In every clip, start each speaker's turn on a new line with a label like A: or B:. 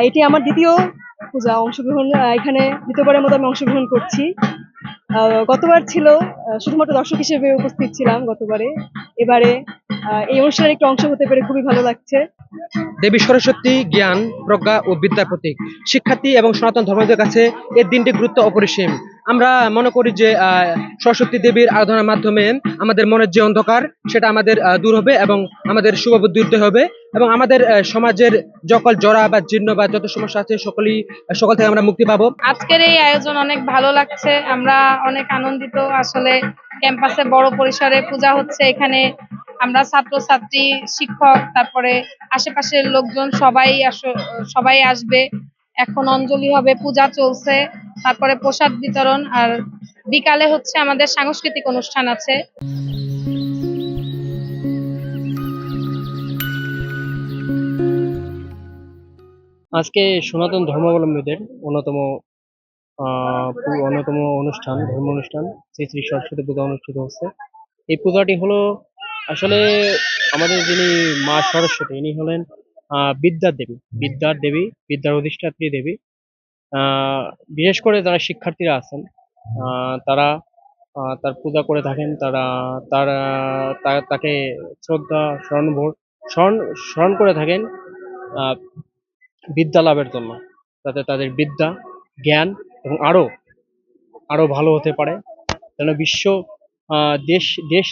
A: এটি আমার দ্বিতীয় পূজা অংশগ্রহণ, এখানে দ্বিতীয়বারের মতো আমি অংশগ্রহণ করছি। গতবার ছিল শুধুমাত্র দর্শক হিসেবে উপস্থিত ছিলাম গতবারে। এবারে এই অনুষ্ঠানের একটু অংশ হতে পেরে খুবই ভালো লাগছে।
B: দেবী সরস্বতী জ্ঞান, প্রজ্ঞা ও বিদ্যার প্রতীক। শিক্ষার্থী এবং সনাতন ধর্মাবলম্বীদের কাছে এই দিনটির গুরুত্ব অপরিসীম। আমরা মনে করি যে সরস্বতী দেবীর আরাধনার মাধ্যমে আমাদের মনের যে অন্ধকার সেটা আমাদের দূর হবে এবং আমাদের শুভ বুদ্ধি উদয় হবে এবং আমাদের সমাজের সকল জড়া বা জীর্ণ বা যত সমস্যা আছে সকল থেকে আমরা মুক্তি পাবো।
C: আজকের এই আয়োজন অনেক ভালো লাগছে, আমরা অনেক আনন্দিত। আসলে ক্যাম্পাসে বড় পরিসরে পূজা হচ্ছে, এখানে আমরা ছাত্রছাত্রী, শিক্ষক, তারপরে আশেপাশের লোকজন সবাই আসবে। এখন অঞ্জলি হবে, পূজা চলছে, তারপরে প্রসাদ বিতরণ, আর বিকালে হচ্ছে আমাদের সাংস্কৃতিক অনুষ্ঠান আছে।
B: আজকে সনাতন ধর্মাবলম্বীদের অন্যতম ধর্ম অনুষ্ঠান শ্রী শ্রী সরস্বতী পূজা অনুষ্ঠিত হচ্ছে। এই পূজাটি হলো আসলে আমাদের যিনি মা সরস্বতী, ইনি হলেন বিদ্যার দেবী, বিদ্যার অধিষ্ঠাত্রী দেবী। বিশেষ করে যারা শিক্ষার্থীরা আছেন, তারা তার পূজা করে থাকেন। তাকে শ্রদ্ধা স্মরণ স্মরণ করে থাকেন আহ, বিদ্যা লাভের জন্য, যাতে তাদের বিদ্যা, জ্ঞান এবং আরো আরো ভালো হতে পারে, যেন দেশ দেশ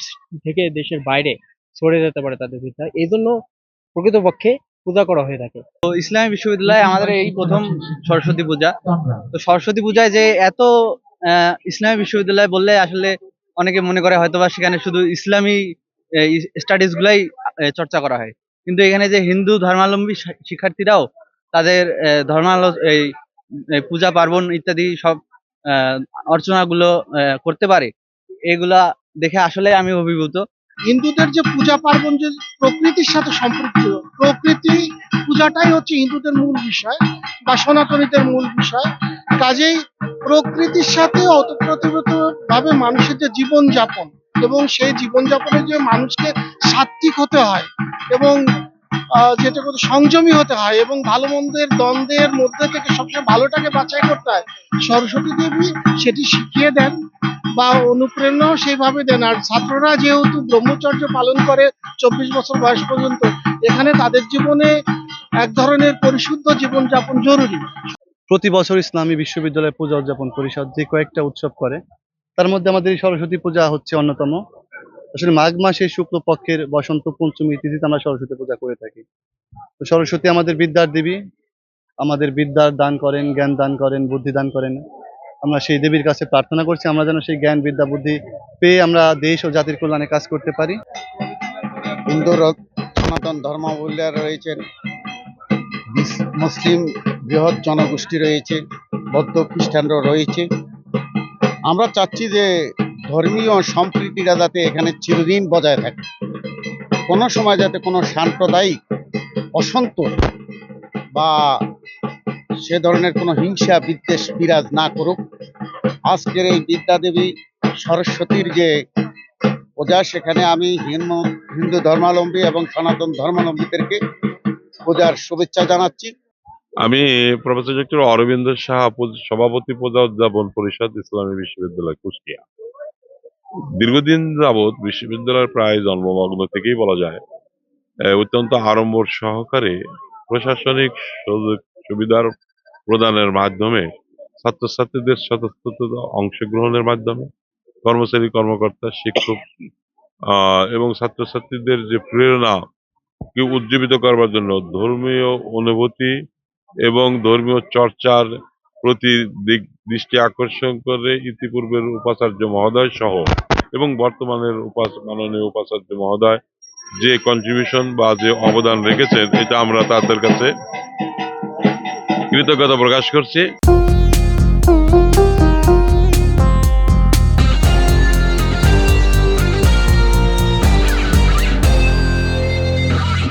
B: থেকে দেশের বাইরে ছড়ে যেতে পারে তাদের বিদ্যা। এই জন্য প্রকৃতপক্ষে পূজা করা হয়ে থাকে।
D: তো ইসলামী বিশ্ববিদ্যালয়ে আমাদের এই প্রথম সরস্বতী পূজা। তো সরস্বতী পূজায় যে এত ইসলামী বিশ্ববিদ্যালয় বললে আসলে অনেকে মনে করে হয়তোবা সেখানে শুধু ইসলামী স্টাডিজ গুলাই চর্চা করা হয়, কিন্তু এখানে যে হিন্দু ধর্মাবলম্বী শিক্ষার্থীরাও তাদের এই পূজা পার্বণ ইত্যাদি সব অর্চনাগুলো করতে পারে, এগুলা দেখে আসলে আমি অভিভূত।
E: হিন্দুদের যে পূজা পার্বণ যে প্রকৃতির সাথে সম্পৃক্ত, প্রকৃতি পূজাটাই হচ্ছে হিন্দুদের মূল বিষয় বা সনাতনীদের মূল বিষয়। কাজেই প্রকৃতির সাথে ওতপ্রোতভাবে ভাবে মানুষের যে জীবনযাপন এবং সেই জীবনযাপনে যে মানুষকে সাত্ত্বিক হতে হয় এবং যেটা করতে সংযমী হতে হয় এবং ভালো মন্দের দ্বন্দ্বের মধ্যে থেকে সবসময় ভালোটাকে বাছাই করতে হয়, সরস্বতী দেবী সেটি শিখিয়ে দেন বা অনুপ্রেরণাও সেইভাবে দেন। আর ছাত্ররা যেহেতু ব্রহ্মচর্য পালন করে 24 বছর বয়স পর্যন্ত, এখানে তাদের জীবনে এক ধরনের পরিশুদ্ধ জীবনযাপন জরুরি।
F: প্রতি বছর ইসলামী বিশ্ববিদ্যালয় পূজা উদযাপন পরিষদ যে কয়েকটা উৎসব করে, তার মধ্যে আমাদের এই সরস্বতী পূজা হচ্ছে অন্যতম। আসলে মাঘ মাসে শুক্লপক্ষের বসন্ত পঞ্চমী তিথিতে আমরা সরস্বতী পূজা করে থাকি। তো সরস্বতী আমাদের বিদ্যার দেবী, আমাদের বিদ্যার দান করেন, জ্ঞান দান করেন, বুদ্ধি দান করেন। আমরা সেই দেবীর কাছে প্রার্থনা করছি আমরা যেন সেই জ্ঞান, বিদ্যা, বুদ্ধি পেয়ে আমরা দেশ ও জাতির কল্যাণে কাজ করতে পারি।
G: হিন্দু সনাতন ধর্মাবলম্বীরা রয়েছেন, মুসলিম বৃহৎ জনগোষ্ঠী রয়েছে, বৌদ্ধ খ্রিস্টানরা রয়েছে। আমরা চাচ্ছি যে ধর্মীয় সম্প্রীতিটা যাতে এখানে চিরদিন বজায় থাকে, কোনো সময় যাতে কোনো সাম্প্রদায়িক অসন্তোষ বা সে ধরনের কোনো হিংসা বিদ্বেষ বিরাজ না করুক। আজকের এই বিদ্যাদেবী সরস্বতীর যে পূজা, সেখানে আমি হিন্দু ধর্মাবলম্বী এবং সনাতন ধর্মাবলম্বীদেরকে পূজার শুভেচ্ছা জানাচ্ছি।
H: আমি প্রফেসর ডক্টর অরবিন্দ সাহা, সভাপতি পূজা উদযাপন পরিষদ, ইসলামী বিশ্ববিদ্যালয় কুষ্টিয়া। দীর্ঘদিন যাবৎ বিশ্ববিদ্যালয়ের প্রায় জন্মমগ্ন থেকেই বলা যায় অত্যন্ত আড়ম্বর সহকারে প্রশাসনিক সুযোগ সুবিধার প্রদানের মাধ্যমে, ছাত্রছাত্রীদের স্বতঃস্ফূর্ত অংশগ্রহণের মাধ্যমে, কর্মচারী কর্মকর্তা, শিক্ষক এবং ছাত্রছাত্রীদের যে প্রেরণা কে উজ্জীবিত করবার জন্য ধর্মীয় অনুভূতি এবং ধর্মীয় চর্চার প্রতি দৃষ্টি আকর্ষণ করে ইতিপূর্বের উপাচার্য মহোদয় সহ এবং বর্তমানের মাননীয় উপাচার্য মহোদয় যে কন্ট্রিবিউশন বা যে অবদান রেখেছেন, এটা আমরা তাদের কাছে কৃতজ্ঞতা প্রকাশ করছি।